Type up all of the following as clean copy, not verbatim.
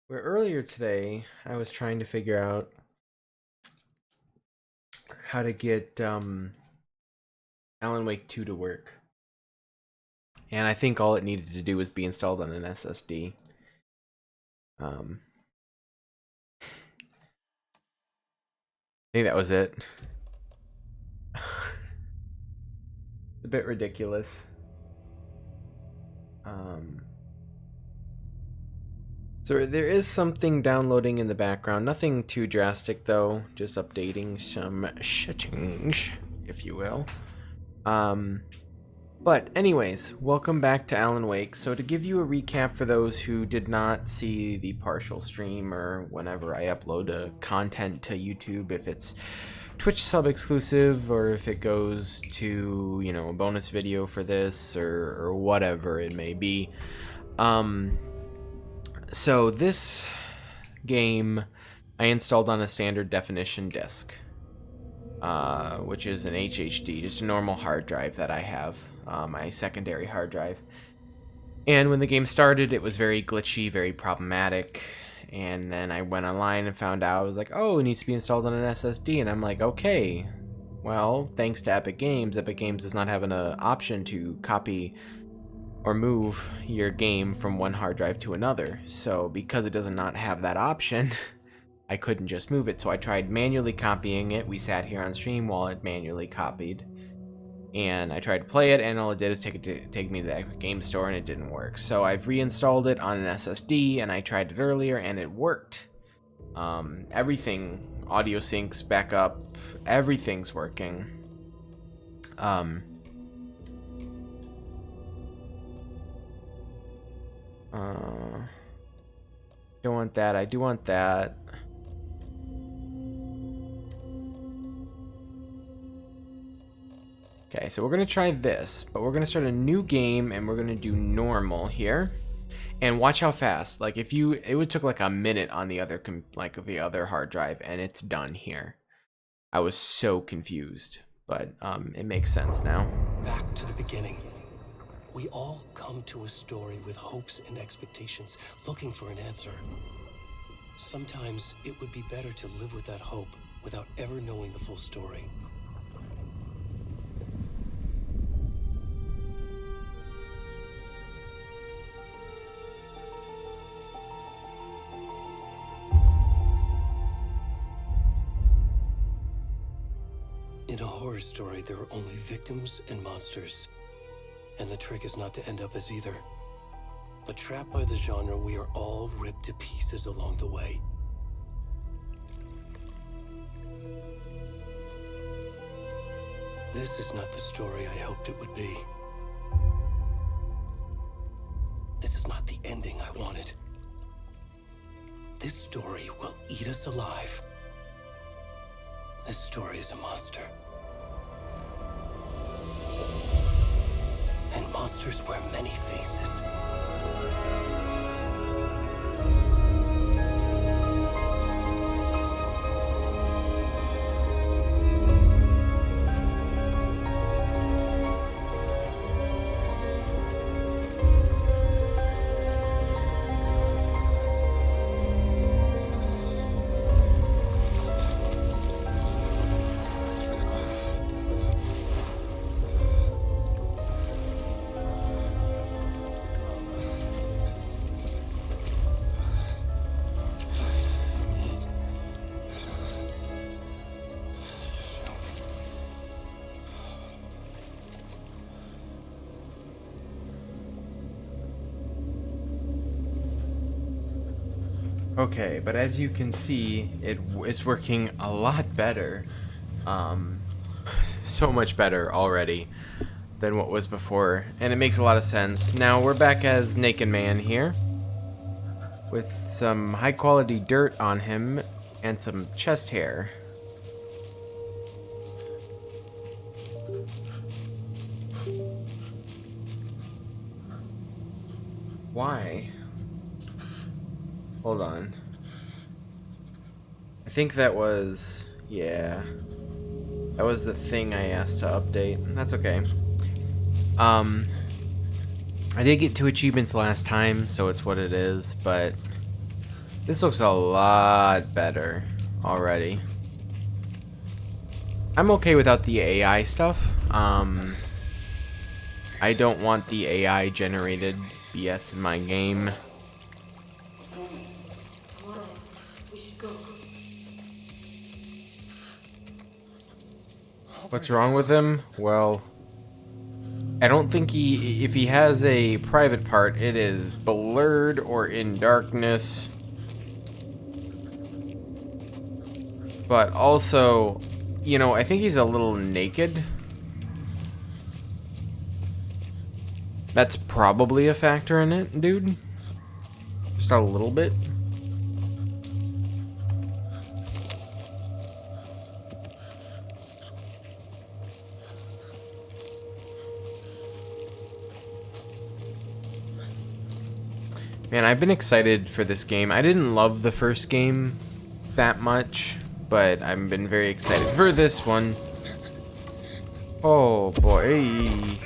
Where earlier today, I was trying to figure out how to get Alan Wake 2 to work. And I think all it needed to do was be installed on an SSD. Um, I think that was it. It's a bit ridiculous. So there is something downloading in the background. Nothing too drastic though. Just updating some settings, if you will. But anyways, welcome back to Alan Wake. So to give you a recap for those who did not see the partial stream or whenever I upload content to YouTube, if it's Twitch sub exclusive or if it goes to, you know, a bonus video for this or whatever it may be. So this game I installed on a standard definition disk, which is an HHD, just a normal hard drive that I have, my secondary hard drive. And when the game started, it was very glitchy, very problematic. And then I went online and found out, I was like, oh, it needs to be installed on an SSD. And I'm like, okay, well, thanks to Epic Games does not have an option to copy or move your game from one hard drive to another. So because it does not have that option, I couldn't just move it. So I tried manually copying it. We sat here on stream while it manually copied. And I tried to play it, and all it did is take me to the Epic Games Store, and it didn't work. So I've reinstalled it on an SSD, and I tried it earlier, and it worked. Everything, audio syncs, backup, everything's working. Don't want that. I do want that. Okay, so we're gonna try this, but we're gonna start a new game and we're gonna do normal here. And watch how fast. Like it would took like a minute on the other the other hard drive, and it's done here. I was so confused, but it makes sense now. Back to the beginning. We all come to a story with hopes and expectations, looking for an answer. Sometimes it would be better to live with that hope without ever knowing the full story. In a horror story, there are only victims and monsters. And the trick is not to end up as either. But trapped by the genre, we are all ripped to pieces along the way. This is not the story I hoped it would be. This is not the ending I wanted. This story will eat us alive. This story is a monster. And monsters wear many faces. Okay, but as you can see, it is working a lot better. So much better already than what was before, and it makes a lot of sense. Now we're back as Naked Man here, with some high quality dirt on him and some chest hair. Why? Hold on. I think that was... yeah. That was the thing I asked to update. That's okay. I did get 2 achievements last time, so it's what it is, but... This looks a lot better already. I'm okay without the AI stuff. I don't want the AI generated BS in my game. We should go. What's wrong with him? Well, I don't think if he has a private part, it is blurred or in darkness. But also, you know, I think he's a little naked. That's probably a factor in it, dude. Just a little bit. Man, I've been excited for this game. I didn't love the first game that much, but I've been very excited for this one. Oh boy.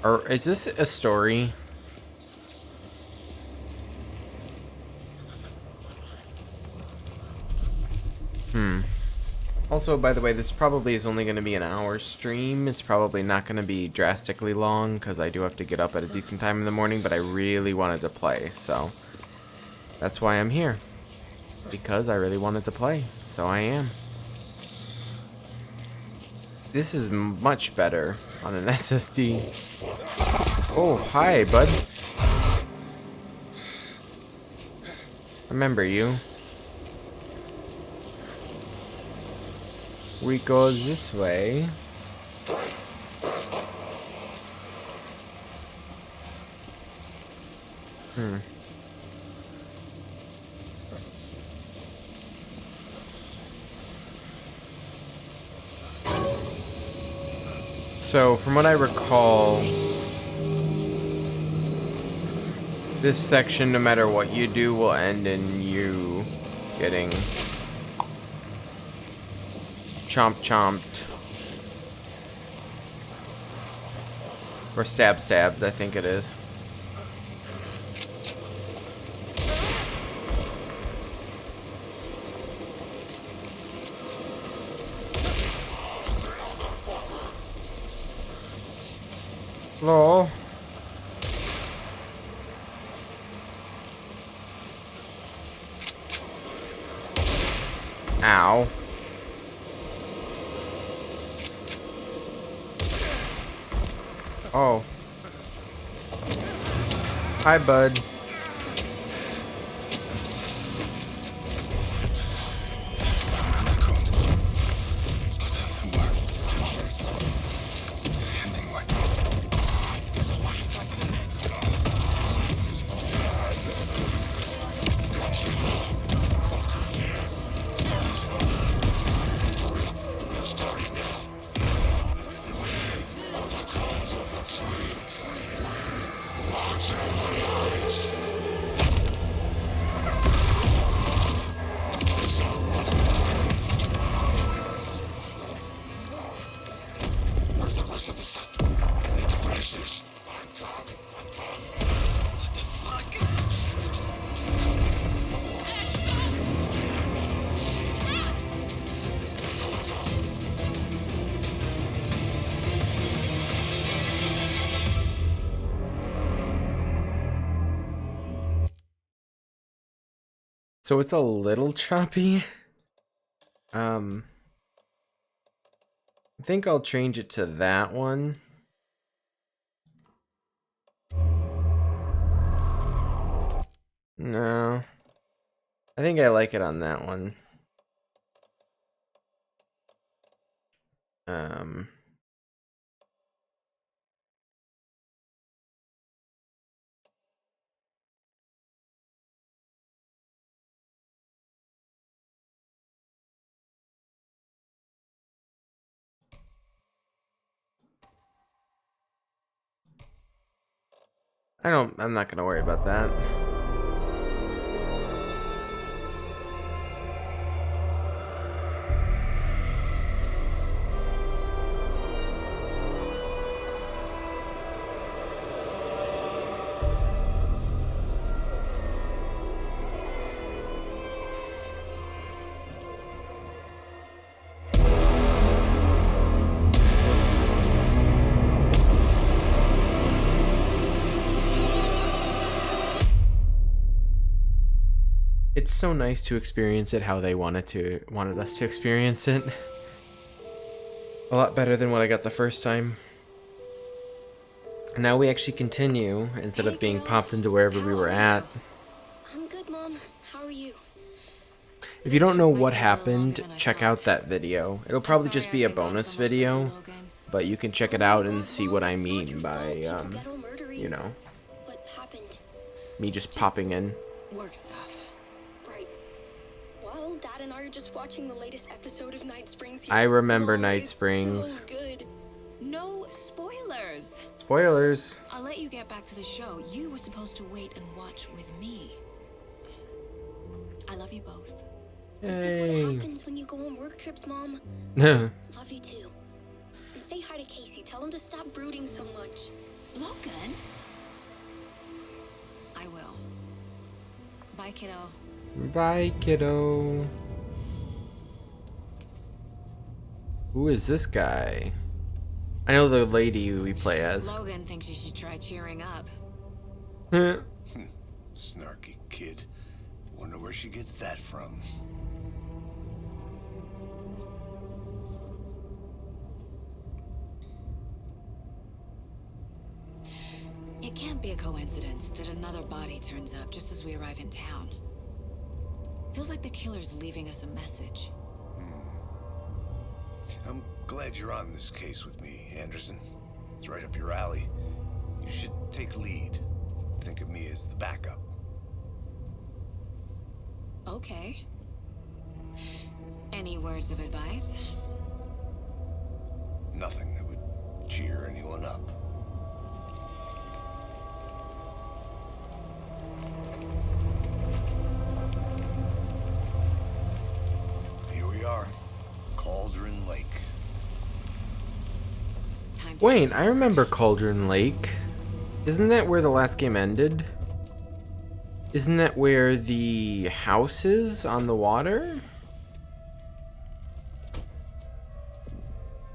Or is this a story? Also, by the way, this probably is only going to be an hour stream. It's probably not going to be drastically long because I do have to get up at a decent time in the morning, but I really wanted to play, so that's why I'm here. Because I really wanted to play, so I am. This is much better on an SSD. Oh, hi, bud. Remember you. We go this way. So, from what I recall, this section, no matter what you do, will end in you getting chomped. Or stabbed, I think it is. Hello? Ow. Oh. Hi, bud. Where's the rest of the stuff? I need to finish this. What the fuck? So it's a little choppy. I think I'll change it to that one. No. I think I like it on that one. I'm not gonna worry about that. It's so nice to experience it how they wanted us to experience it. A lot better than what I got the first time. And now we actually continue instead of being popped into wherever we were at. I'm good, Mom. How are you? If you don't know what happened, check out that video. It'll probably just be a bonus video, but you can check it out and see what I mean by, you know, What happened? me just popping in. Work stuff. Right. Well, Dad and I are just watching the latest episode of Night Springs here. I remember Oh, Night it's Springs. So good. No spoilers. Spoilers. I'll let you get back to the show. You were supposed to wait and watch with me. I love you both. This is Yay. what happens when you go on work trips, Mom. Logan. Love you too. And say hi to Casey. Tell him to stop brooding so much. Logan? I will. Bye, kiddo. Bye, kiddo. Who is this guy? I know the lady we play as. Logan thinks you should try cheering up. Snarky kid. Wonder where she gets that from. It can't be a coincidence that another body turns up just as we arrive in town. Feels like the killer's leaving us a message. I'm glad you're on this case with me, Anderson. It's right up your alley. You should take lead. Think of me as the backup. Okay. Any words of advice? Nothing that would cheer anyone up. Here we are. Cauldron Lake. Time to Wait, I remember Cauldron Lake. Isn't that where the last game ended? Isn't that where the house is on the water?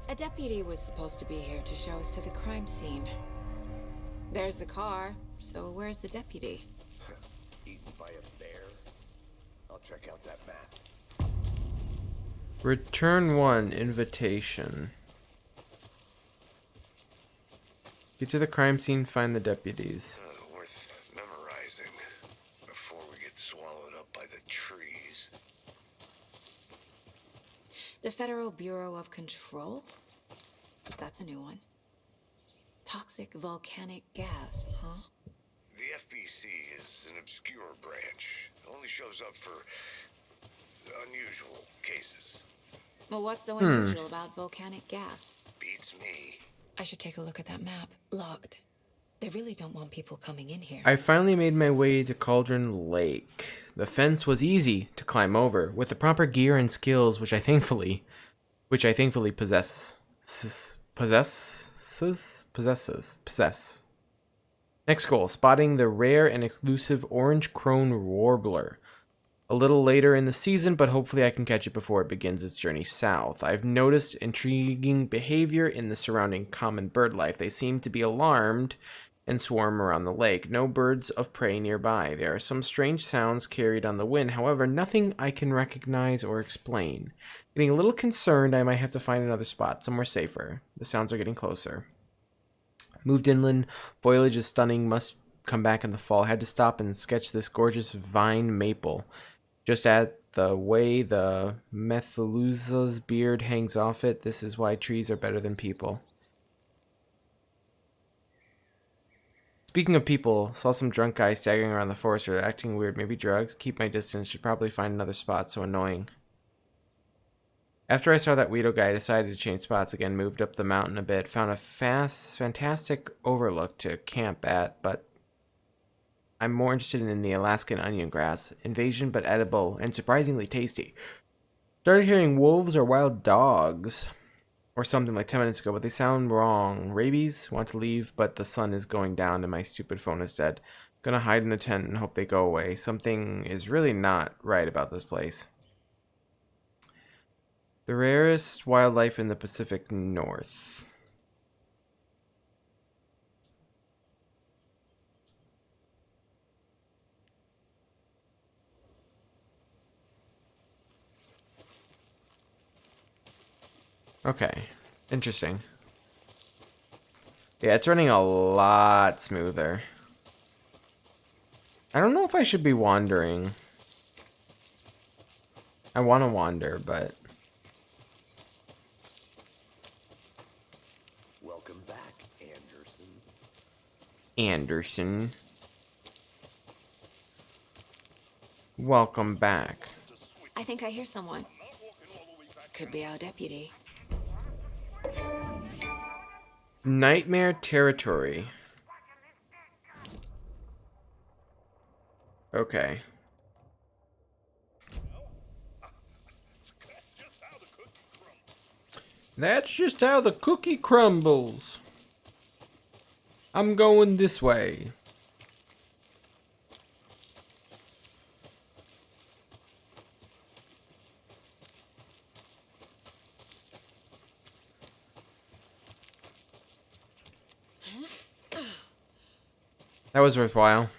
A deputy was supposed to be here to show us to the crime scene. There's the car, so where's the deputy? Eaten by a bear? I'll check out that map. Return 1, invitation. Get to the crime scene, find the deputies. Worth memorizing before we get swallowed up by the trees. The Federal Bureau of Control? That's a new one. Toxic volcanic gas, huh? The FBC is an obscure branch. It only shows up for unusual cases. Well, what's so unusual about volcanic gas? Beats me. I should take a look at that map. Locked. They really don't want people coming in here. I finally made my way to Cauldron Lake. The fence was easy to climb over, with the proper gear and skills which I thankfully possess. Next goal, spotting the rare and exclusive orange crone warbler. A little later in the season, but hopefully I can catch it before it begins its journey south. I've noticed intriguing behavior in the surrounding common bird life. They seem to be alarmed and swarm around the lake. No birds of prey nearby. There are some strange sounds carried on the wind, however, nothing I can recognize or explain. Getting a little concerned, I might have to find another spot, somewhere safer. The sounds are getting closer. Moved inland, foliage is stunning, must come back in the fall. Had to stop and sketch this gorgeous vine maple. Just at the way the Methuselah's beard hangs off it, this is why trees are better than people. Speaking of people, saw some drunk guy staggering around the forest or acting weird, maybe drugs. Keep my distance, should probably find another spot, so annoying. After I saw that weirdo guy, I decided to change spots again, moved up the mountain a bit, found a fantastic overlook to camp at, but I'm more interested in the Alaskan onion grass. Invasion, but edible, and surprisingly tasty. Started hearing wolves or wild dogs, or something like 10 minutes ago, but they sound wrong. Rabies? Want to leave, but the sun is going down and my stupid phone is dead. Gonna hide in the tent and hope they go away. Something is really not right about this place. The rarest wildlife in the Pacific North. Okay. Interesting. Yeah, it's running a lot smoother. I don't know if I should be wandering. I want to wander, but... Welcome back, Anderson. Anderson. Welcome back. I think I hear someone. Could be our deputy. Nightmare territory. Okay. That's just how the cookie crumbles. I'm going this way. That was worthwhile.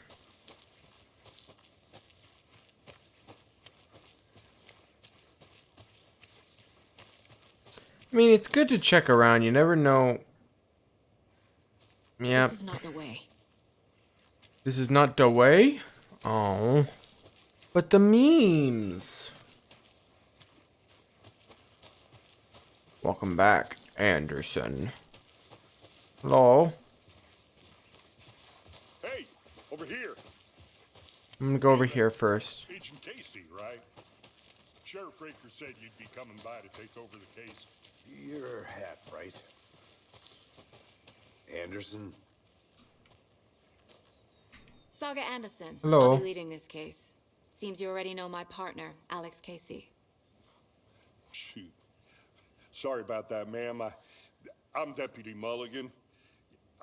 I mean, it's good to check around. You never know. Yep. This is not the way. This is not the way? Oh. But the memes. Welcome back, Anderson. Hello. Hey, over here. I'm gonna go over here first. Agent Casey, right? Sheriff Breaker said you'd be coming by to take over the case. You're half right. Anderson? Saga Anderson. Hello. I'll be leading this case. Seems you already know my partner, Alex Casey. Shoot. Sorry about that, ma'am. I'm Deputy Mulligan.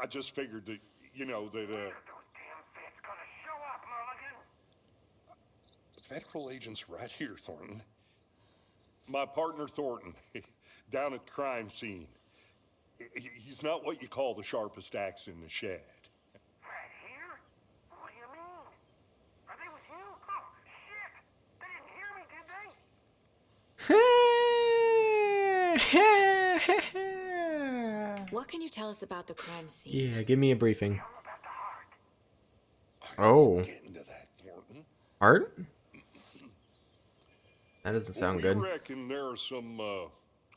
I just figured that, Federal agents right here, Thornton. My partner, Thornton, down at the crime scene. He's not what you call the sharpest axe in the shed. Right here? What do you mean? Are they with you? Oh, shit! They didn't hear me, did they? What can you tell us about the crime scene? Yeah, give me a briefing. Tell them about the heart. Oh. Let's get into that, Thornton. Art? That doesn't sound good. We reckon there are some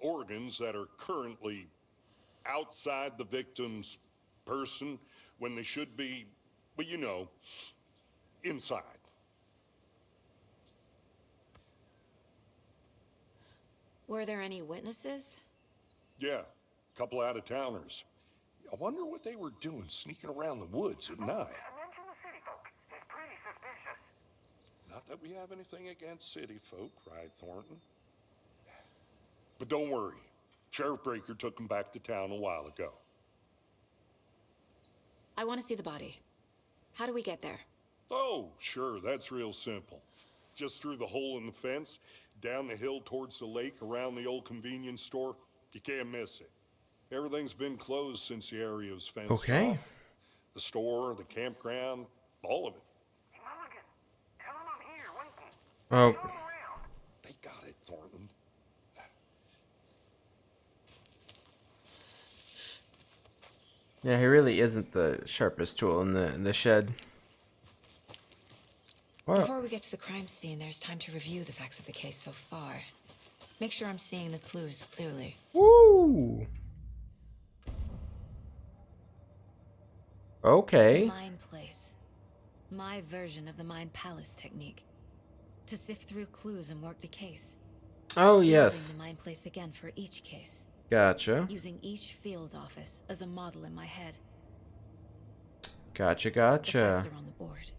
organs that are currently outside the victim's person when they should be, well, inside. Were there any witnesses? Yeah, a couple out-of-towners. I wonder what they were doing sneaking around the woods at night. Mention the city folk. It's pretty suspicious. Not that we have anything against city folk, right, Thornton? But don't worry. Sheriff Breaker took them back to town a while ago. I want to see the body. How do we get there? Oh, sure, that's real simple. Just through the hole in the fence, down the hill towards the lake, around the old convenience store. You can't miss it. Everything's been closed since the area was fenced Okay. off. The store, the campground, all of it. Hey, Mulligan, tell them I'm here waiting. Oh. Show 'em around. They got it, Thornton. Yeah, he really isn't the sharpest tool in the shed. What? Before we get to the crime scene, there's time to review the facts of the case so far. Make sure I'm seeing the clues clearly. Woo! Okay. Mind place. My version of the Mind Palace technique. To sift through clues and work the case. Oh, Building yes. the mind place again for each case. Gotcha. Using each field office as a model in my head. Gotcha, The gotcha. facts are on the board.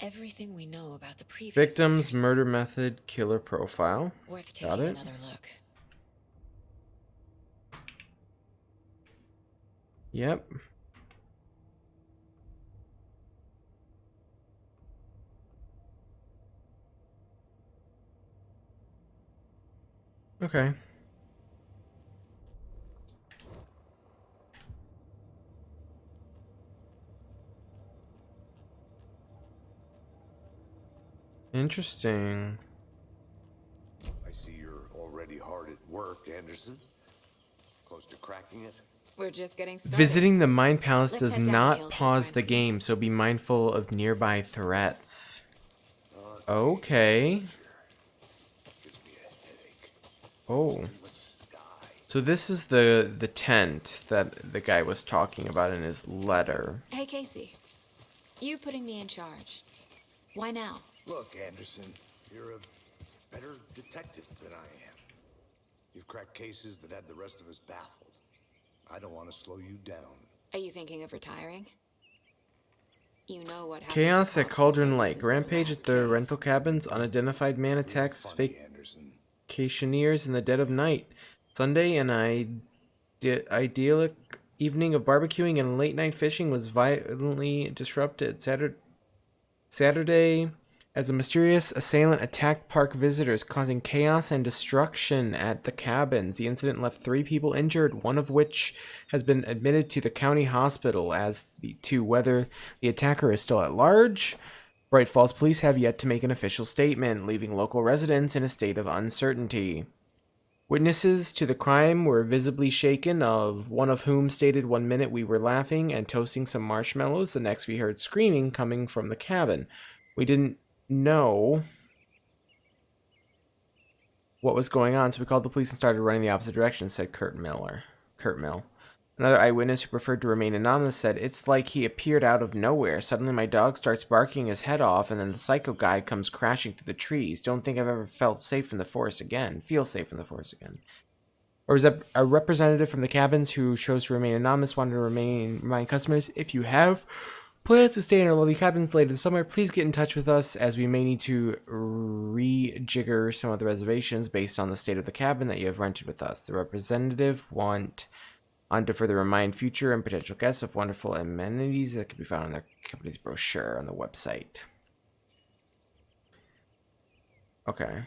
Everything we know about the previous Victims, murders. murder method, killer profile. Worth Got taking it. another look. Yep. Okay. Interesting. I see you're already hard at work, Anderson. Close to cracking it? We're just getting started. Visiting the Mind Palace Let's does head down the not hill to pause find the some- game, so be mindful of nearby threats. Okay. Gives me a headache. Oh. Too much sky. So this is the tent that the guy was talking about in his letter. Hey, Casey. You putting me in charge. Why now? Look, Anderson, you're a better detective than I am. You've cracked cases that had the rest of us baffled. I don't want to slow you down. Are you thinking of retiring? You know what happens Chaos to at cops who Cauldron say this Lake. is their Rampage last at the case. rental cabins. Unidentified man attacks Funny, Anderson. vacationers in the dead of night. Sunday, an idyllic evening of barbecuing and late night fishing was violently disrupted. Saturday, as a mysterious assailant attacked park visitors, causing chaos and destruction at the cabins. The incident left 3 people injured, one of which has been admitted to the county hospital. As to whether the attacker is still at large, Bright Falls police have yet to make an official statement, leaving local residents in a state of uncertainty. Witnesses to the crime were visibly shaken, one of whom stated, "1 minute we were laughing and toasting some marshmallows, the next we heard screaming coming from the cabin. We didn't know what was going on, so we called the police and started running the opposite direction," said Kurt Mill. Another eyewitness who preferred to remain anonymous said, "It's like he appeared out of nowhere. Suddenly my dog starts barking his head off, and then the psycho guy comes crashing through the trees. Don't think I've ever felt safe in the forest again. Feel safe in the forest again." Or is that a representative from the cabins who chose to remain anonymous wanted to remind customers, if you have plans to stay in our lovely cabins later this summer, please get in touch with us, as we may need to rejigger some of the reservations based on the state of the cabin that you have rented with us. The representative went on to further remind future and potential guests of wonderful amenities that can be found in their company's brochure on the website. Okay.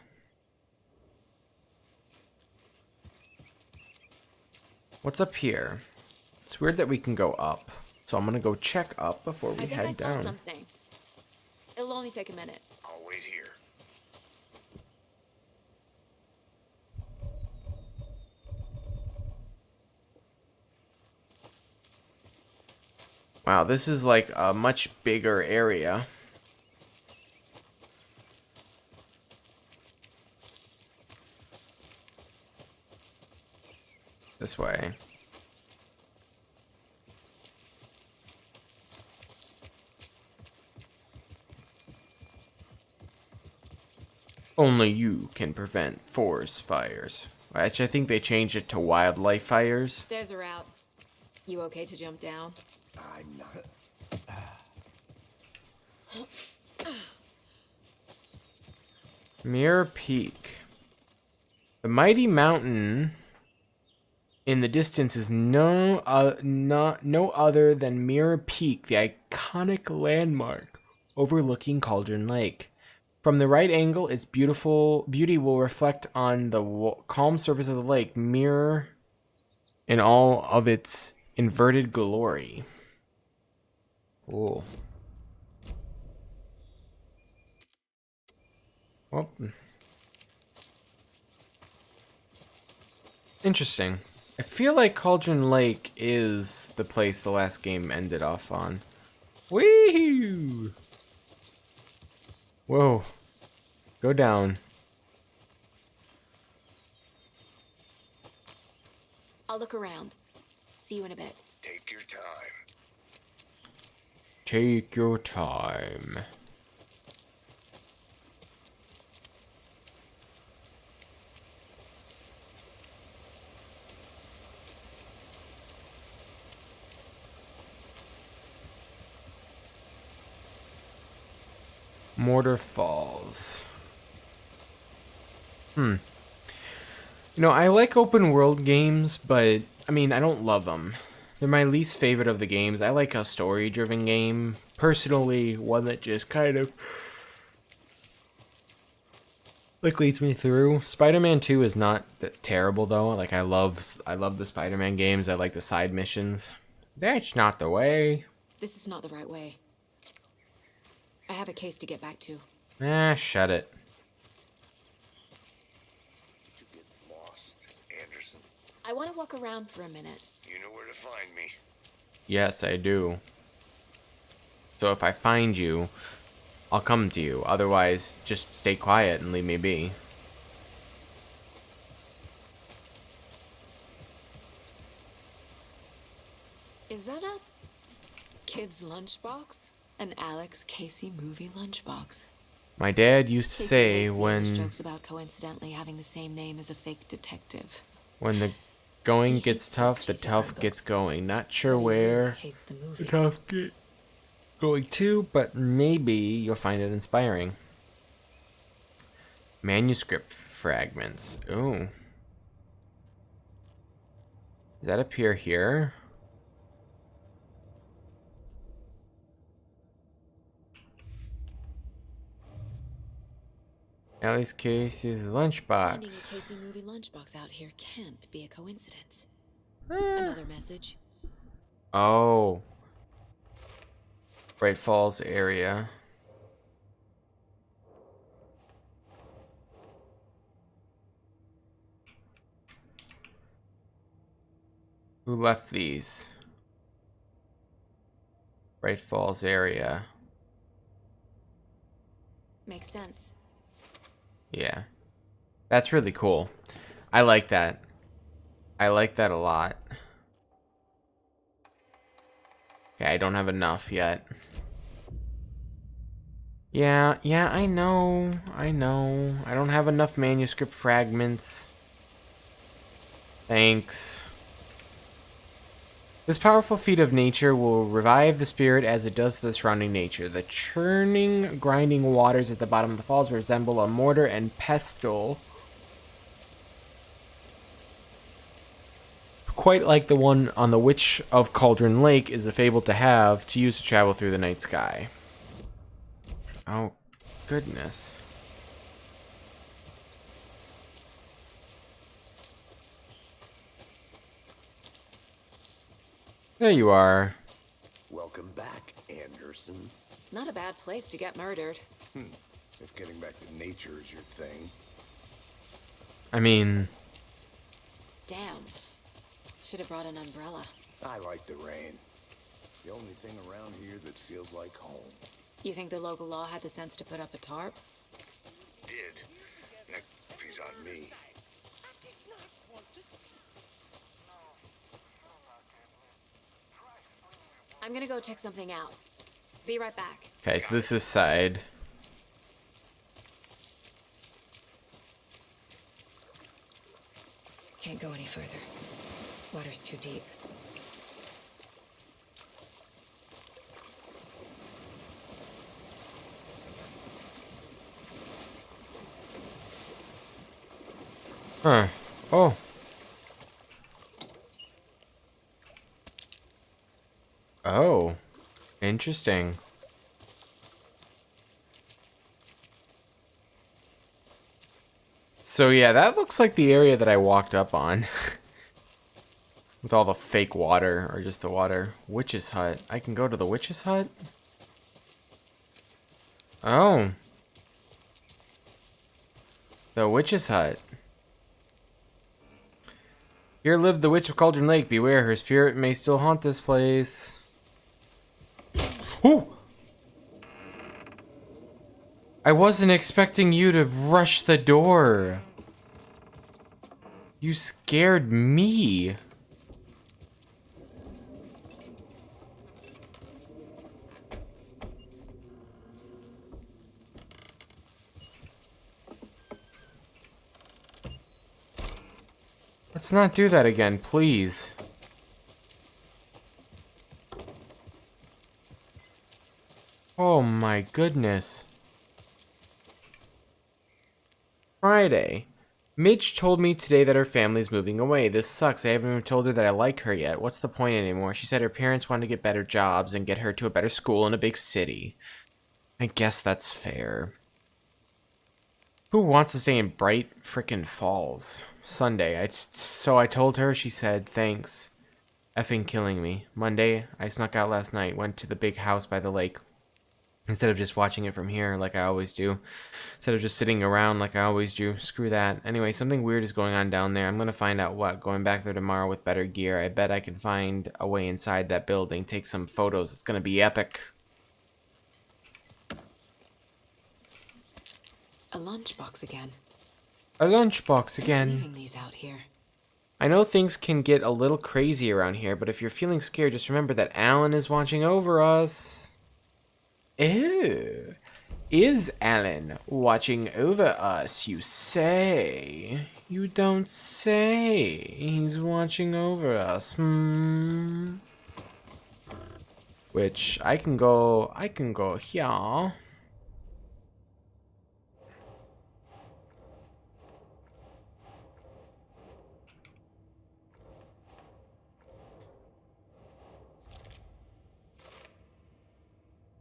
What's up here? It's weird that we can go up. So I'm gonna go check up before we I think I head saw down. something. It'll only take a minute. I'll wait here. Wow, this is like a much bigger area. This way. Only you can prevent forest fires. Actually, I think they changed it to wildlife fires. Stairs are out. You okay to jump down? I'm not. Mirror Peak. The mighty mountain in the distance is no other than Mirror Peak, the iconic landmark overlooking Cauldron Lake. From the right angle, its beauty will reflect on the calm surface of the lake, mirror in all of its inverted glory. Cool. Well, interesting. I feel like Cauldron Lake is the place the last game ended off on. Wee! Whoa. Go down. I'll look around. See you in a bit. Take your time. Take your time. Mortar Falls. You know, I like open world games, but I mean, I don't love them. They're my least favorite of the games. I like a story-driven game. Personally, one that just kind of like leads me through. Spider-Man 2 is not that terrible though. Like I love the Spider-Man games. I like the side missions. That's not the way. This is not the right way. I have a case to get back to. Ah, shut it. To get lost. I want to walk around for a minute. You know where to find me. Yes, I do. So if I find you, I'll come to you. Otherwise, just stay quiet and leave me be. Is that a kid's lunchbox? An Alex Casey movie lunchbox. My dad used to Casey say hates the English when jokes about coincidentally having the same name as a fake detective. the going He gets hates those tough, the cheesy tough crime gets books. going. Not sure But he really where hates the the movies. tough get going to, but maybe you'll find it inspiring. Manuscript fragments. Ooh. Does that appear here? Ellie's Casey's Finding a lunchbox. Casey movie lunchbox out here can't be a coincidence. Ah. Another message. Oh. Bright Falls area. Who left these? Bright Falls area. Makes sense. Yeah. That's really cool. I like that. I like that a lot. Okay, I don't have enough yet. Yeah, I know. I don't have enough manuscript fragments. Thanks. This powerful feat of nature will revive the spirit as it does the surrounding nature. The churning, grinding waters at the bottom of the falls resemble a mortar and pestle. Quite like the one on the Witch of Cauldron Lake is a fable to have to use to travel through the night sky. Oh, goodness. There you are. Welcome back, Anderson. Not a bad place to get murdered. If getting back to nature is your thing. I mean, Damn. Should have brought an umbrella. I like the rain. The only thing around here that feels like home. You think the local law had the sense to put up a tarp? Did. Next he's on me. I'm gonna go check something out. Be right back. okay, so this is side. Can't go any further. Water's too deep. Huh. Oh. Oh. Interesting. So yeah, that looks like the area that I walked up on. With all the fake water, or just the water. Witch's hut. I can go to the witch's hut? Oh. The witch's hut. Here lived the Witch of Cauldron Lake. Beware, her spirit may still haunt this place. Ooh! I wasn't expecting you to rush the door. You scared me. Let's not do that again, please. Oh my goodness. Friday. Midge told me today that her family's moving away. This sucks. I haven't even told her that I like her yet. What's the point anymore? She said her parents wanted to get better jobs and get her to a better school in a big city. I guess that's fair. Who wants to stay in Bright frickin' Falls? Sunday. So I told her, she said, thanks. Effing killing me. Monday, I snuck out last night, went to the big house by the lake. Instead of just watching it from here like I always do. Instead of just sitting around like I always do. Screw that. Anyway, something weird is going on down there. I'm going to find out what. Going back there tomorrow with better gear. I bet I can find a way inside that building. Take some photos. It's going to be epic. A lunchbox again. A lunchbox again. Who's leaving these out here? I know things can get a little crazy around here, but if you're feeling scared, just remember that Alan is watching over us. Oh, is Alan watching over us, you say? You don't say. He's watching over us, Which, I can go here.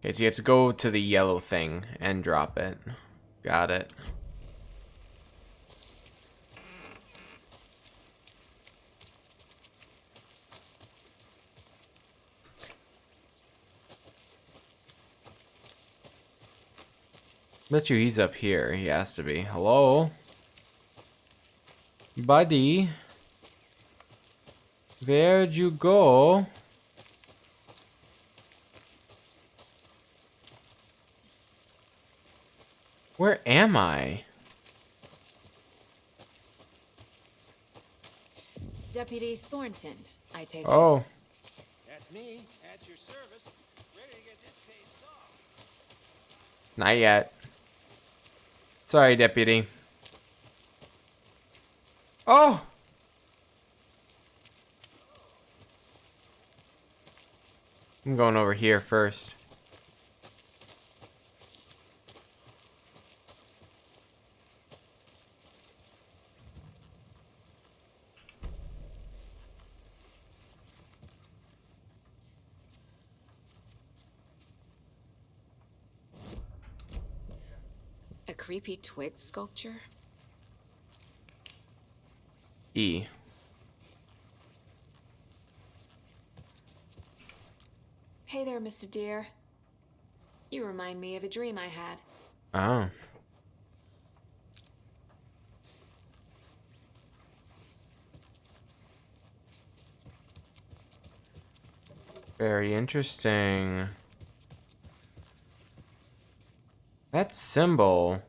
Okay, so you have to go to the yellow thing and drop it. Got it. Bet you he's up here. He has to be. Hello? Buddy? Where'd you go? Where am I? Deputy Thornton, I take it. Oh. That's me, at your service, ready to get this case solved. Not yet. Sorry, Deputy. Oh! I'm going over here first. A creepy twig sculpture? E. Hey there, Mr. Deer. You remind me of a dream I had. Oh. Very interesting. That symbol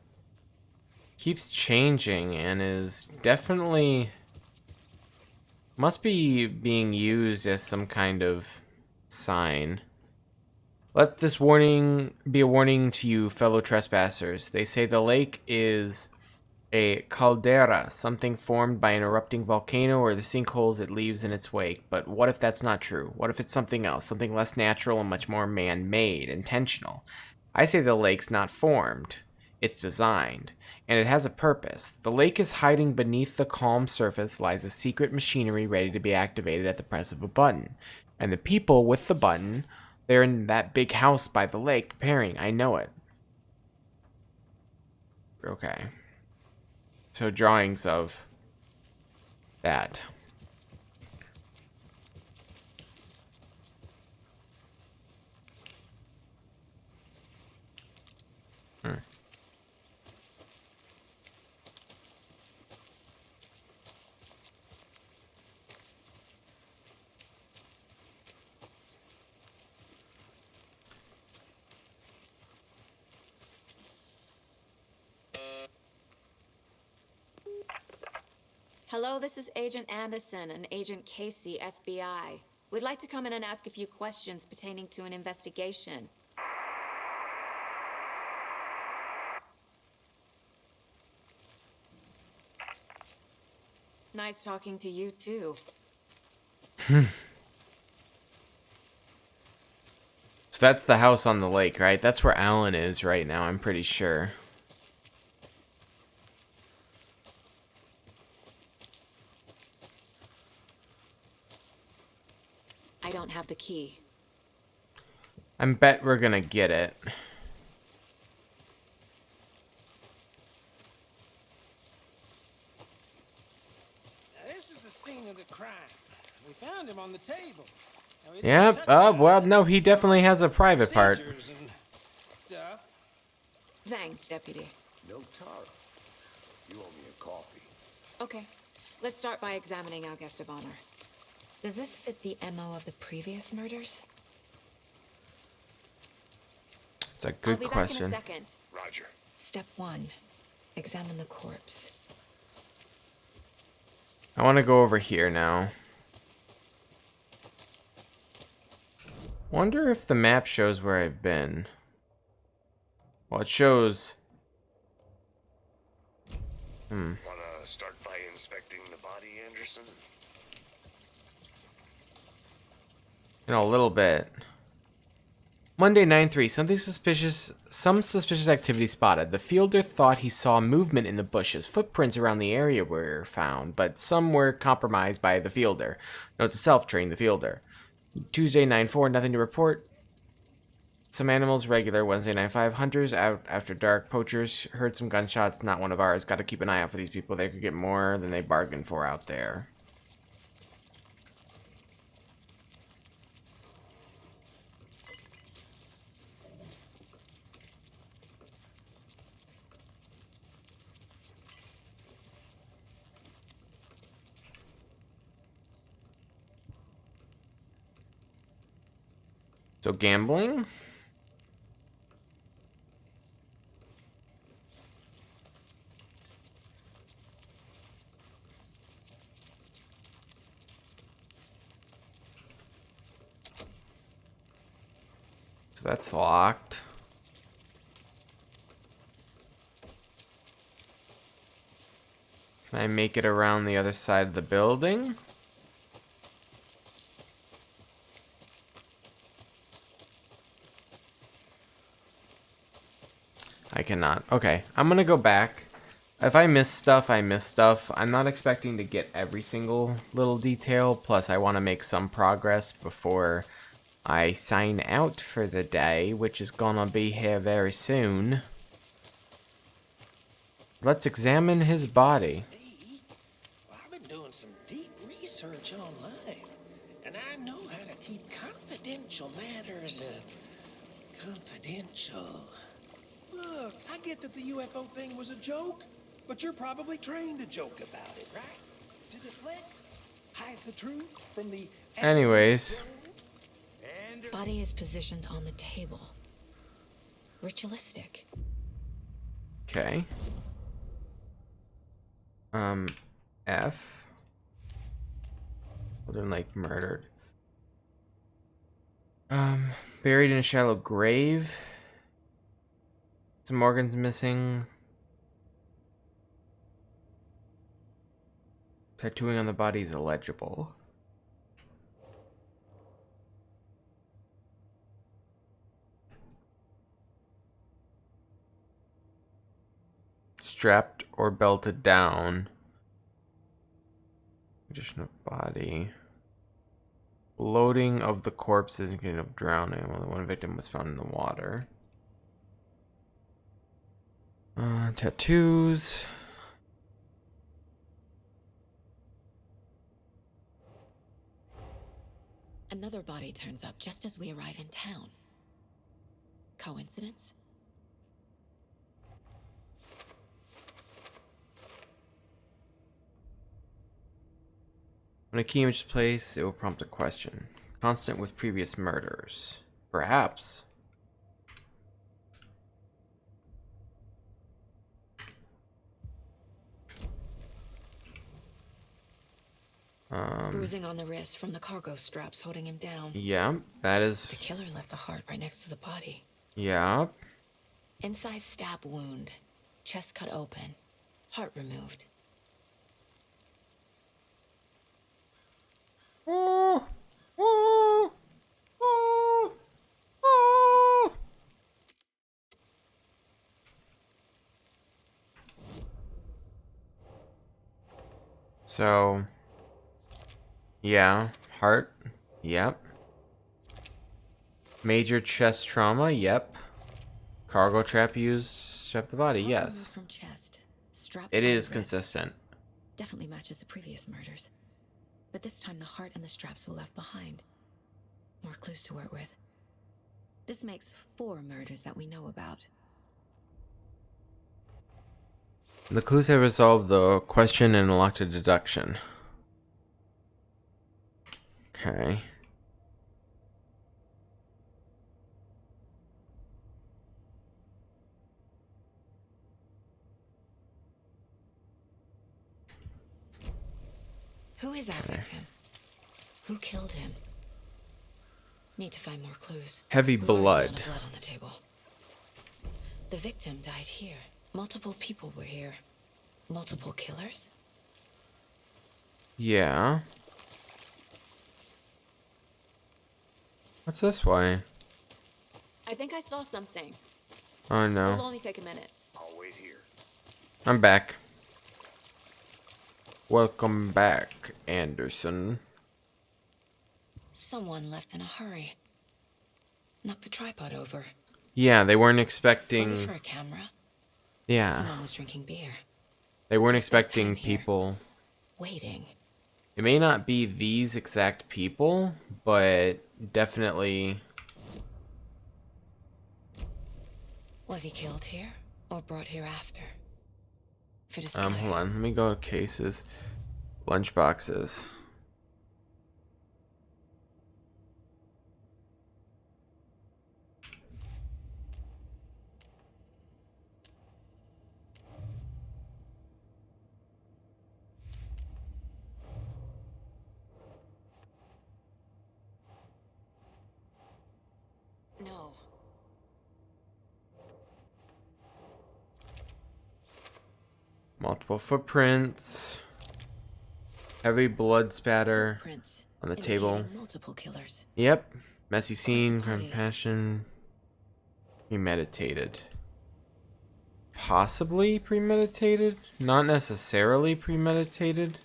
keeps changing and is definitely must be being used as some kind of sign. Let this warning be a warning to you, fellow trespassers. They say the lake is a caldera, something formed by an erupting volcano or the sinkholes it leaves in its wake. But what if that's not true? What if it's something else, something less natural and much more man-made, intentional? I say the lake's not formed, it's designed, and it has a purpose. The lake is hiding beneath the calm surface lies a secret machinery ready to be activated at the press of a button. And the people with the button, they're in that big house by the lake preparing. I know it. Okay. So drawings of that. Hello, this is Agent Anderson and Agent Casey, FBI. We'd like to come in and ask a few questions pertaining to an investigation. Nice talking to you, too. So that's the house on the lake, right? That's where Alan is right now, I'm pretty sure. I don't have the key. I bet we're gonna get it. Now, this is the scene of the crime. We found him on the table. Yep. Well, no, he definitely has a private part. Thanks, Deputy. No tar. You owe me a coffee. Okay, let's start by examining our guest of honor. Does this fit the MO of the previous murders? It's a I'll good be question. back in a second. Roger. Step 1. Examine the corpse. I want to go over here now. Wonder if the map shows where I've been. Well, it shows. Wanna start by inspecting the body, Anderson? In a little bit. Monday 9/3. Some suspicious activity spotted. The fielder thought he saw movement in the bushes. Footprints around the area were found, but some were compromised by the fielder. Note to self, train the fielder. Tuesday 9/4. Nothing to report. Some animals regular. Wednesday 9/5. Hunters out after dark. Poachers heard some gunshots. Not one of ours. Got to keep an eye out for these people. They could get more than they bargained for out there. So gambling? So that's locked. Can I make it around the other side of the building? I cannot. Okay, I'm gonna go back. If I miss stuff, I miss stuff. I'm not expecting to get every single little detail. Plus, I want to make some progress before I sign out for the day, which is gonna be here very soon. Let's examine his body. Well, I've been doing some deep research online, and I know how to keep confidential matters confidential. Look, I get that the UFO thing was a joke, but you're probably trained to joke about it, right? To deflect, hide the truth from the... Anyways. Body is positioned on the table. Ritualistic. Okay. F. Children like murdered. Buried in a shallow grave. Some organs missing. Tattooing on the body is illegible. Strapped or belted down. Condition of body. Loading of the corpse is indicative of drowning. Only one victim was found in the water. Tattoos. Another body turns up just as we arrive in town. Coincidence? When a key image is placed, it will prompt a question. Constant with previous murders. Perhaps. Bruising on the wrist from the cargo straps holding him down. Yeah, that is... The killer left the heart right next to the body. Yeah. Inside stab wound. Chest cut open. Heart removed. Oh, oh, oh, oh. So, yeah, heart, yep. Major chest trauma, yep. Cargo trap used, strap the body, yes. From chest. Strapped It by is wrist. consistent. Definitely matches the previous murders. But this time the heart and the straps were left behind. More clues to work with. This makes 4 murders that we know about. The clues have resolved the question and unlocked a deduction. Okay. Who is our victim? Who killed him? Need to find more clues. Heavy We've already blood. found blood on the table. The victim died here. Multiple people were here. Multiple killers? Yeah. What's this way? I think I saw something. Oh It'll no. only take a minute. I'll wait here. I'm back. Welcome back, Anderson. Someone left in a hurry. Knocked the tripod over. Yeah, they weren't Was it expecting... for a camera? Yeah. Someone was drinking beer. They weren't They spent expecting time here. people... Waiting. It may not be these exact people, but definitely... Was he killed here or brought here after? For display. Hold on. Let me go to cases. Lunchboxes. No. Multiple footprints. Heavy blood spatter Footprints on the indicating table. Multiple killers. Yep. Messy scene, Party. compassion. Premeditated. Possibly premeditated? Not necessarily premeditated.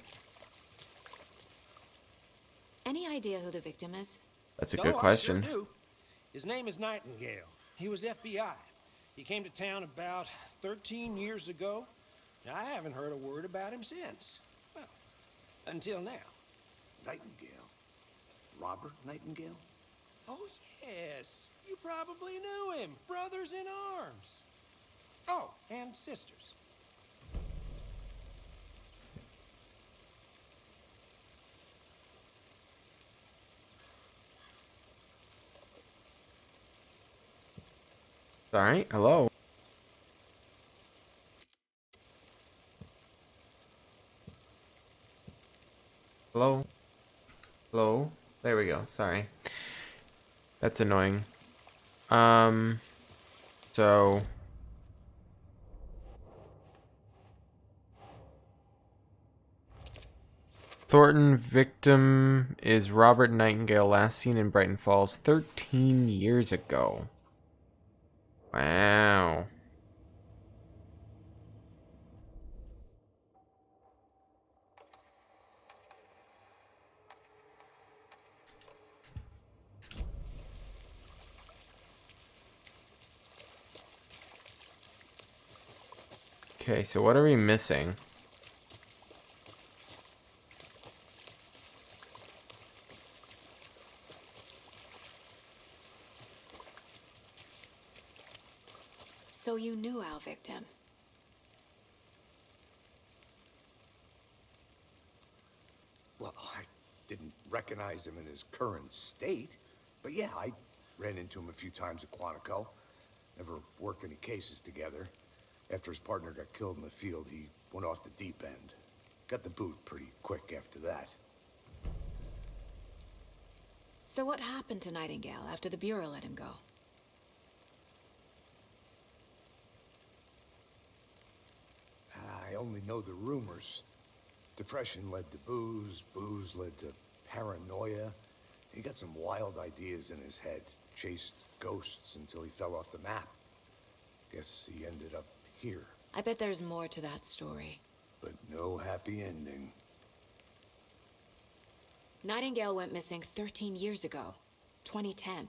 Any idea who the victim is? That's a No, good question. I sure do. His name is Nightingale. He was FBI. He came to town about 13 years ago. I haven't heard a word about him since. Well, until now. Nightingale? Robert Nightingale? Oh, yes. You probably knew him. Brothers in arms. Oh, and sisters. Alright, hello. Hello? Hello? There we go, sorry. That's annoying. So... Thornton victim is Robert Nightingale, last seen in Brighton Falls 13 years ago. Wow. Okay, so what are we missing? So you knew our victim. Well, I didn't recognize him in his current state. But yeah, I ran into him a few times at Quantico. Never worked any cases together. After his partner got killed in the field, he went off the deep end. Got the boot pretty quick after that. So what happened to Nightingale after the Bureau let him go? I only know the rumors. Depression led to booze, booze led to paranoia. He got some wild ideas in his head, chased ghosts until he fell off the map. Guess he ended up here, I bet there's more to that story. but no happy ending. Nightingale went missing 13 years ago. 2010.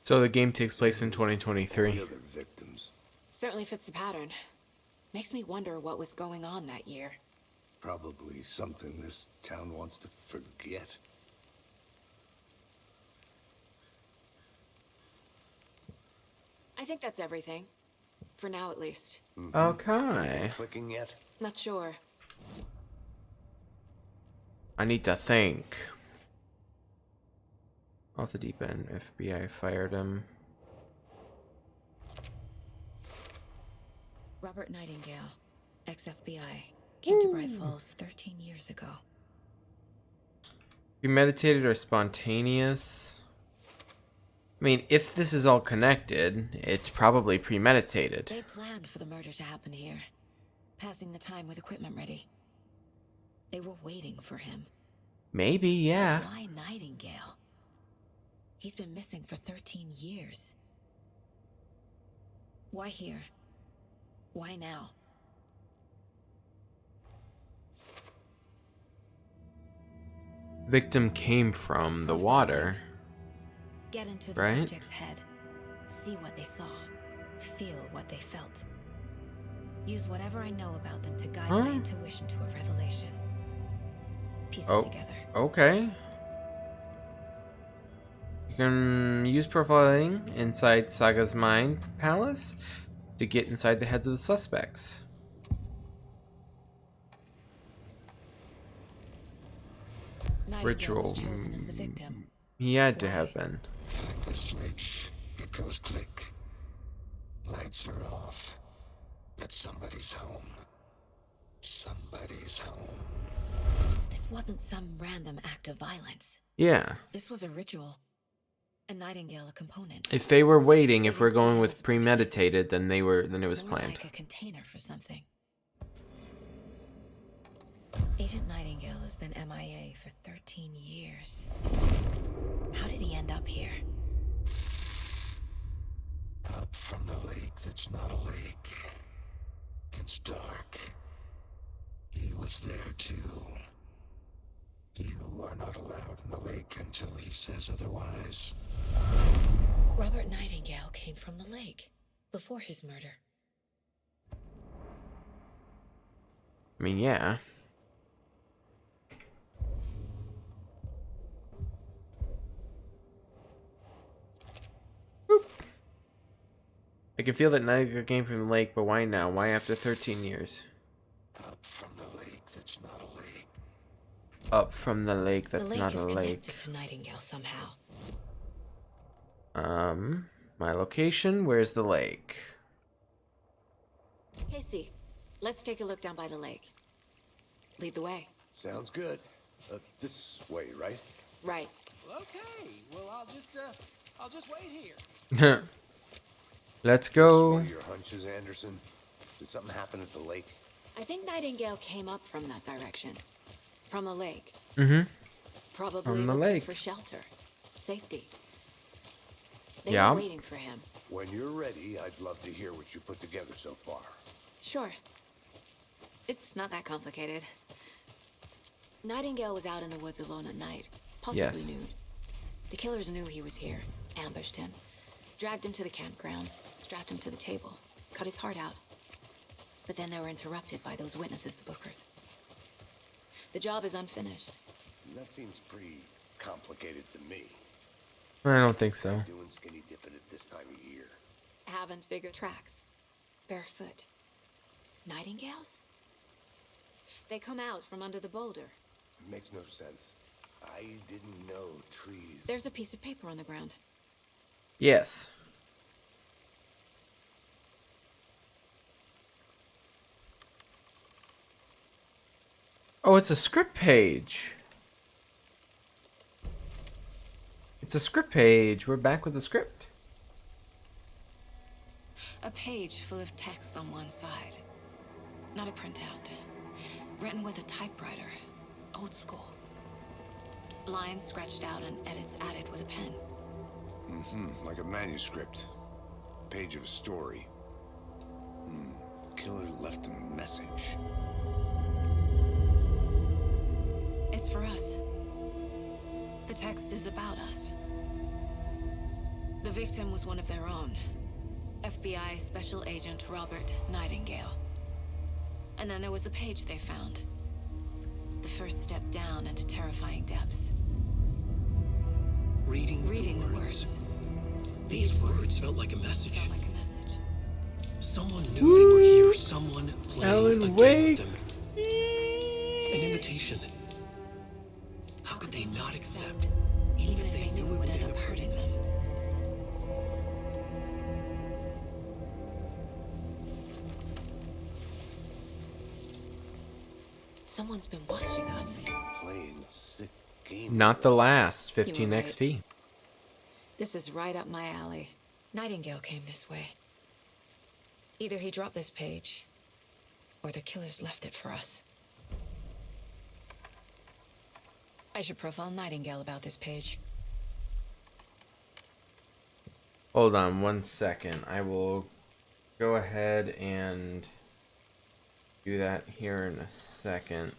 So the game takes place in All 2023. the other victims, Certainly fits the pattern. Makes me wonder what was going on that year. probably something this town wants to forget. I think that's everything. For now, at least. Okay. Clicking yet? Not sure. I need to think. Off the deep end, FBI fired him. Robert Nightingale, ex-FBI, came to Bright Falls 13 years ago. Premeditated or spontaneous? I mean, if this is all connected, it's probably premeditated. They planned for the murder to happen here, passing the time with equipment ready. They were waiting for him. Maybe, yeah. But why Nightingale? He's been missing for 13 years. Why here? Why now? Victim came from the water. Get into the Right? subject's head. See what they saw. Feel what they felt. Use whatever I know about them to guide my intuition to a revelation. Piece it together. Okay. You can use profiling inside Saga's mind palace to get inside the heads of the suspects. Nightingale Ritual. was chosen as the victim. He had to Why? have been. Click the switch. It goes click. Lights are off. But somebody's home. Somebody's home. This wasn't some random act of violence. Yeah. This was a ritual. And Nightingale a component. If they were waiting, if we're going with premeditated, then it was More planned. like a container for something. Agent Nightingale has been MIA for 13 years. How did he end up here? Up from the lake that's not a lake. It's dark. He was there too. You are not allowed in the lake until he says otherwise. Robert Nightingale came from the lake before his murder. I mean, yeah. Boop. I can feel that Niagara came from the lake, but why now? Why after 13 years? Up from the lake that's not a lake. Up from the lake that's the lake not is a lake. connected to Nightingale somehow. My location? Where's the lake? Casey, let's take a look down by the lake. Lead the way. Sounds good. This way, right? Right. Okay, well, I'll just wait here. Let's One go. of your hunches, Anderson? Did something happen at the lake? I think Nightingale came up from that direction. From the lake. Mm-hmm. Probably From the looking lake. for shelter. Safety. They Yeah. were waiting for him. When you're ready, I'd love to hear what you put together so far. Sure. It's not that complicated. Nightingale was out in the woods alone at night, possibly Yes. nude. The killers knew he was here, ambushed him, dragged him to the campgrounds, strapped him to the table, cut his heart out. But then they were interrupted by those witnesses, the Bookers. The job is unfinished. That seems pretty complicated to me. I don't think so. Doing skinny dipping at this time of year. Haven't figured tracks. Barefoot. Nightingales? They come out from under the boulder. Makes no sense. I didn't know trees. There's a piece of paper on the ground. Yes. Oh, it's a script page. It's a script page. We're back with the script. A page full of text on one side. Not a printout. Written with a typewriter. Old school. Lines scratched out and edits added with a pen. Mm-hmm, like a manuscript. Page of a story. Killer left a message. It's for us. The text is about us. The victim was one of their own. FBI Special Agent Robert Nightingale. And then there was the page they found. The first step down into terrifying depths. Reading the the words. words. These words felt like a message. Felt like a Someone knew they were here. Someone playing Alan a game Wake. with them. An invitation. How could they not accept? Even if they knew it would end up hurting them. Someone's been watching us. Playing a sick game. Not the last. 15 You were right. XP. This is right up my alley. Nightingale came this way. Either he dropped this page, or the killers left it for us. I should profile Nightingale about this page. Hold on 1 second. I will go ahead and do that here in a second.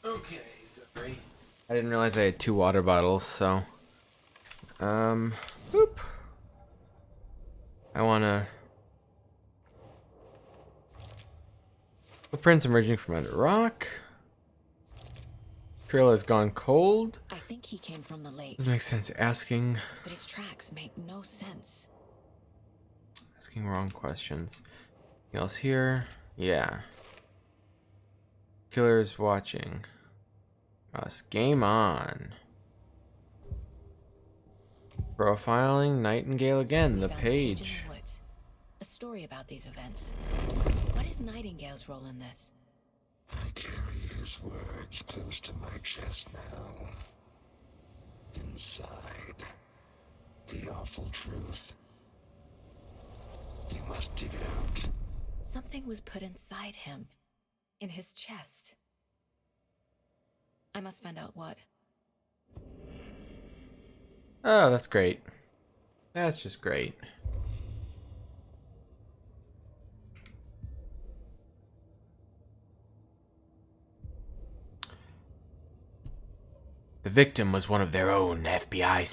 Okay, sorry. I didn't realize I had 2 water bottles, so boop. I wanna footprints emerging from under rock. Trail has gone cold. I think he came from the lake. Doesn't make sense asking But his tracks make no sense. wrong questions. Anything else here? Yeah. Killer's watching us. Game on. Profiling Nightingale again. We The found a page. in the woods. A story about these events. What is Nightingale's role in this? I carry his words close to my chest now. Inside, the awful truth. You must dig it out. Something was put inside him. In his chest. I must find out what. Oh, that's great. That's just great. The victim was one of their own, FBI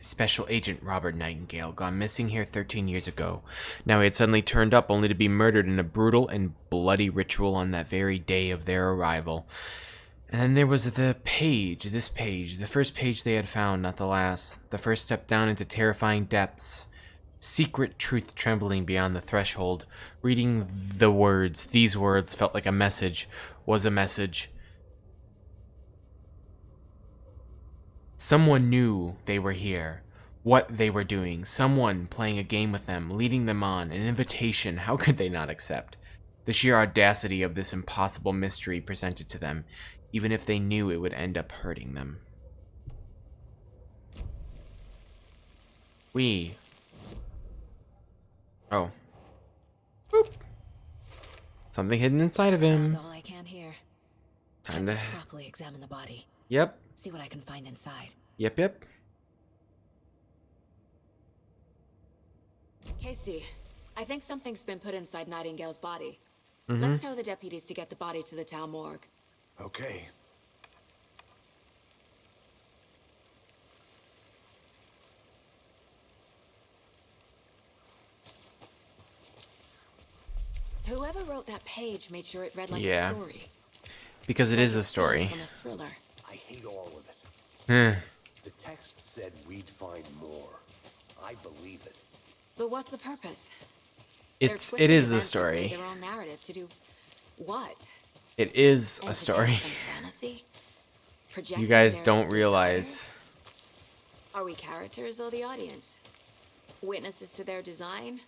Special Agent Robert Nightingale, gone missing here 13 years ago. Now he had suddenly turned up only to be murdered in a brutal and bloody ritual on that very day of their arrival. And then there was the page, this page, the first page they had found, not the last. The first step down into terrifying depths. Secret truth trembling beyond the threshold. Reading the words, these words felt like a message, was a message. Someone knew they were here, what they were doing, someone playing a game with them, leading them on, an invitation. How could they not accept? The sheer audacity of this impossible mystery presented to them, even if they knew it would end up hurting them. Oh. Boop. Something hidden inside of him. Found all I can here. Time to properly examine the body. Yep. See what I can find inside. Yep. Casey, I think something's been put inside Nightingale's body. Mm-hmm. Let's tell the deputies to get the body to the town morgue. Okay. Whoever wrote that page made sure it read like Yeah. a story. Because it is a story. From a thriller. I hate all of it. Hmm. The text said we'd find more. I believe it. But what's the purpose? It They're is twisting a events to create story. Their own narrative to do what? It is a Entertain story. some fantasy? You Projecting guys their don't desires? realize. Are we characters or the audience? Witnesses to their design?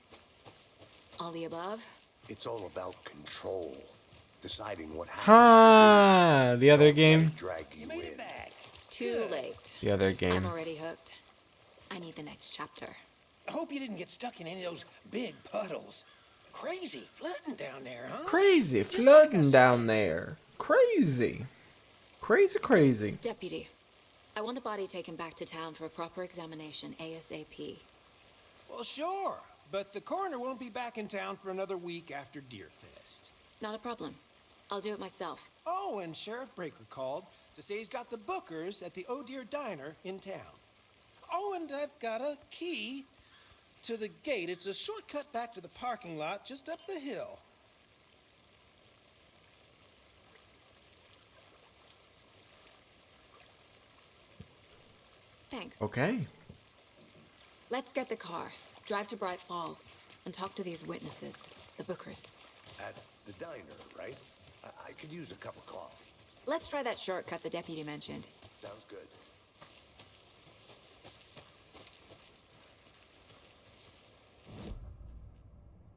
All the above? It's all about control. Deciding what happens. Ha! The other Don't let game. it drag you in. Too late. The other I'm game. already hooked. I need the next chapter. I hope you didn't get stuck in any of those big puddles. Crazy flooding down there, huh? Crazy Just like flooding I down said. there. Crazy. Crazy. Deputy, I want the body taken back to town for a proper examination ASAP. Well, sure, but the coroner won't be back in town for another week after Deerfest. Not a problem. I'll do it myself. Oh, and Sheriff Breaker called to say he's got the bookers at the Oh Dear Diner in town. Oh, and I've got a key to the gate. It's a shortcut back to the parking lot just up the hill. Thanks. Okay. Let's get the car, drive to Bright Falls, and talk to these witnesses, the Bookers. At the diner, right? I could use a cup of coffee. Let's try that shortcut the deputy mentioned. Sounds good.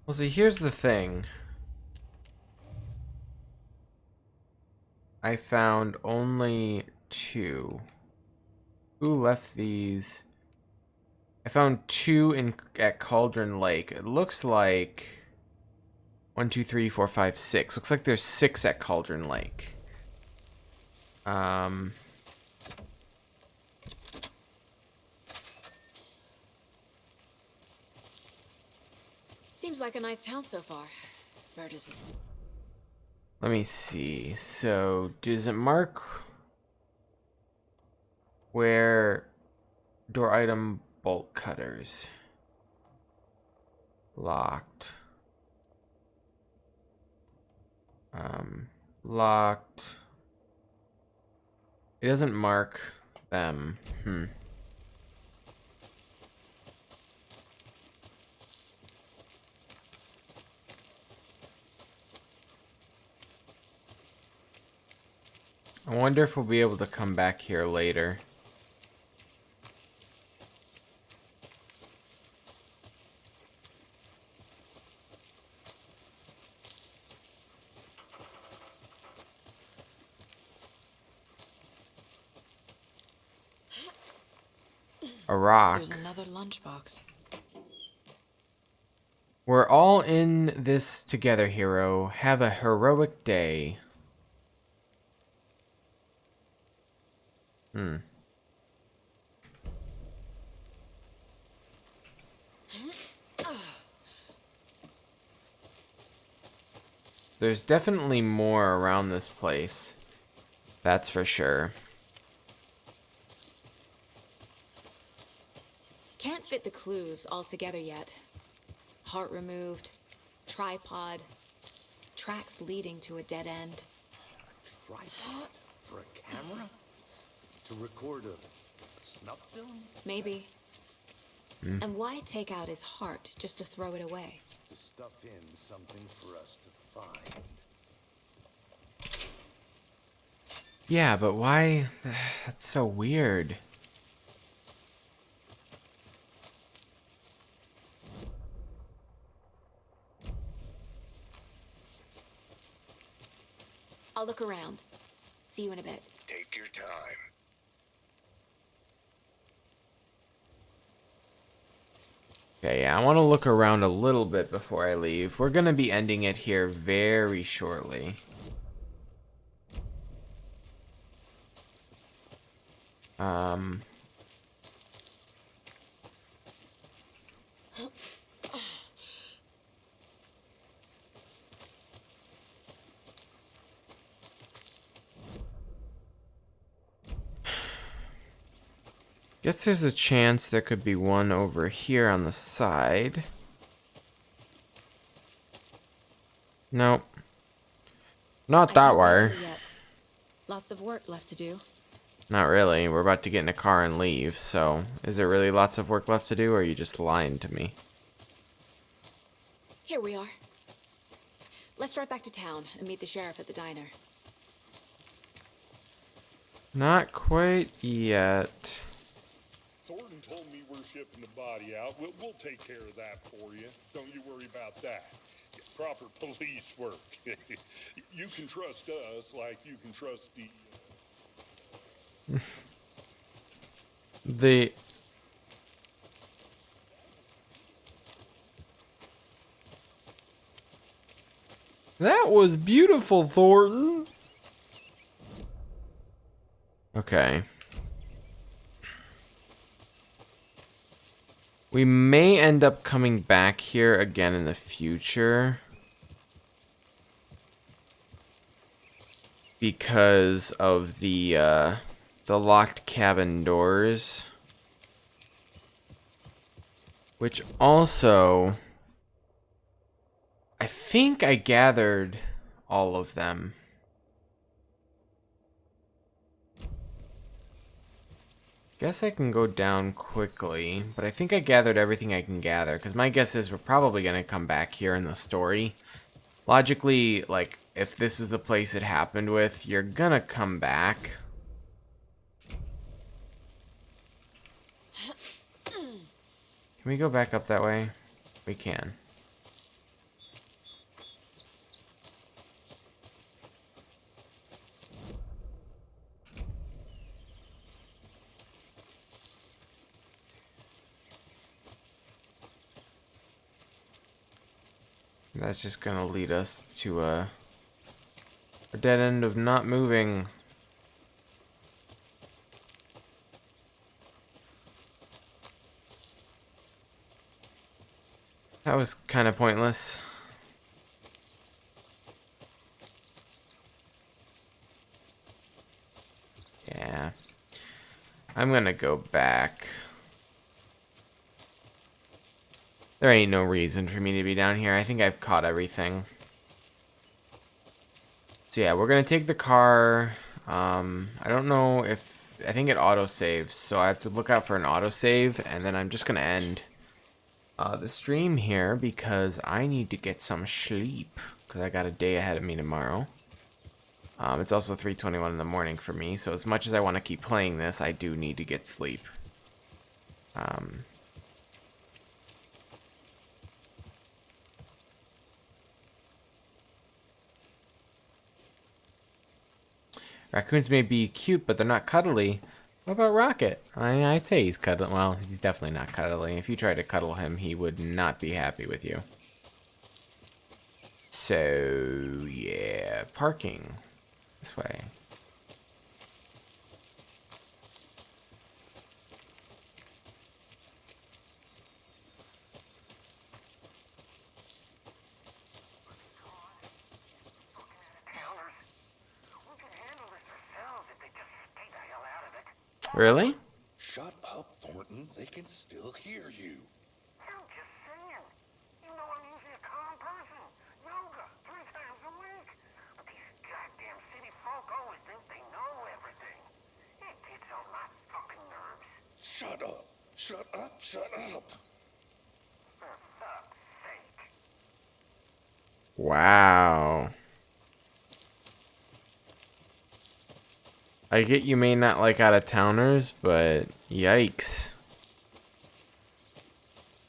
Well, see, here's the thing. I found only 2. Who left these? I found 2 at Cauldron Lake. It looks like 1, 2, 3, 4, 5, 6. Looks like there's 6 at Cauldron Lake. Seems like a nice town so far. Burgess is... Let me see. So, does it mark where door item bolt cutters? Locked. Locked. It doesn't mark them. I wonder if we'll be able to come back here later. A rock. There's another lunchbox. We're all in this together, hero. Have a heroic day. There's definitely more around this place. That's for sure. Can't fit the clues all together yet. Heart removed, tripod, tracks leading to a dead end. A tripod? For a camera? To record a snuff film? Maybe. And why take out his heart just to throw it away? To stuff in something for us to find. Yeah, but why? That's so weird. I'll look around. See you in a bit. Take your time. Okay, yeah, I want to look around a little bit before I leave. We're going to be ending it here very shortly. Guess there's a chance there could be one over here on the side. Nope. Not that way. Lots of work left to do. Not really. We're about to get in a car and leave, so is there really lots of work left to do, or are you just lying to me? Here we are. Let's drive back to town and meet the sheriff at the diner. Not quite yet. Thornton told me we're shipping the body out. We'll take care of that for you. Don't you worry about that. Proper police work. You can trust us like you can trust the... That was beautiful, Thornton. Okay. We may end up coming back here again in the future. Because of the locked cabin doors. Which also... I think I gathered all of them. Guess I can go down quickly, but I think I gathered everything I can gather, because my guess is we're probably going to come back here in the story. Logically, like, if this is the place it happened with, you're gonna come back. Can we go back up that way? We can. That's just gonna lead us to a dead end of not moving. That was kind of pointless. Yeah. I'm gonna go back. There ain't no reason for me to be down here. I think I've caught everything. So yeah, we're gonna take the car. I don't know if... I think it autosaves, so I have to look out for an autosave, and then I'm just gonna end the stream here because I need to get some sleep because I got a day ahead of me tomorrow. It's also 3:21 in the morning for me, so as much as I want to keep playing this, I do need to get sleep. Raccoons may be cute, but they're not cuddly. What about Rocket? I'd say he's cuddly. Well, he's definitely not cuddly. If you try to cuddle him, he would not be happy with you. So, yeah. Parking. This way. Really? Shut up, Thornton. They can still hear you. I'm just saying. You know I'm usually a calm person. Yoga 3 times a week. But these goddamn city folk always think they know everything. It gets on my fucking nerves. Shut up. Shut up. Shut up. For fuck's sake. Wow. I get you may not like out-of-towners, but yikes.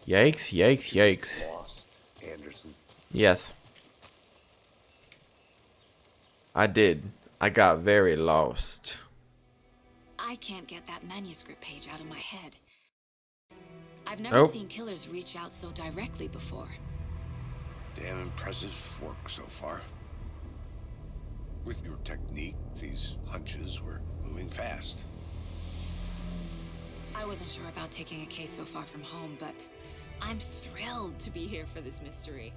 Yikes, yikes, yikes. Lost, Anderson. Yes. I did. I got very lost. I can't get that manuscript page out of my head. I've never seen killers reach out so directly before. Damn impressive work so far. With your technique, these hunches were moving fast. I wasn't sure about taking a case so far from home, but I'm thrilled to be here for this mystery.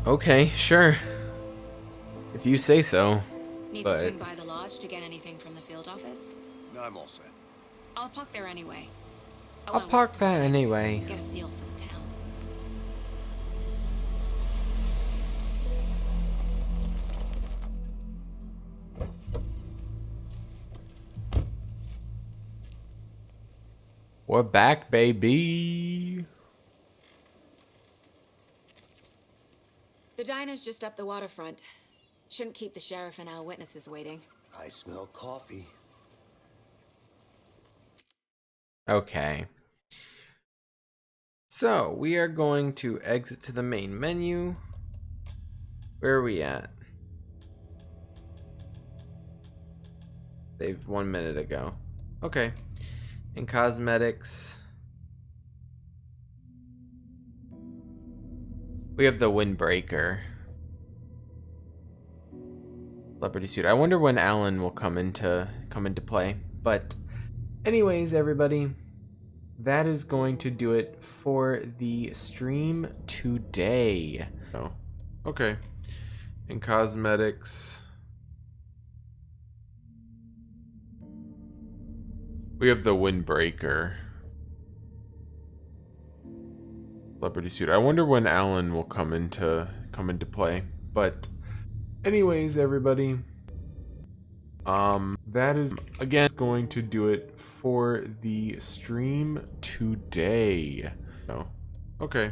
Okay, sure. If you say so. Need to swing by the lodge to get anything from the field office? No, I'm all set. I'll park there anyway. I'll park there anyway. Get a feel for the town. We're back, baby. The diner's just up the waterfront. Shouldn't keep the sheriff and our witnesses waiting. I smell coffee. Okay. So, we are going to exit to the main menu. Where are we at? Saved 1 minute ago. Okay. In cosmetics, we have the windbreaker. Leopard suit. I wonder when Alan will come into play. But anyways, everybody, that is going to do it for the stream today. Oh, okay. In cosmetics, we have the windbreaker. Leopard suit. I wonder when Alan will come into play. But anyways, everybody, That is, again, going to do it for the stream today. Oh, okay.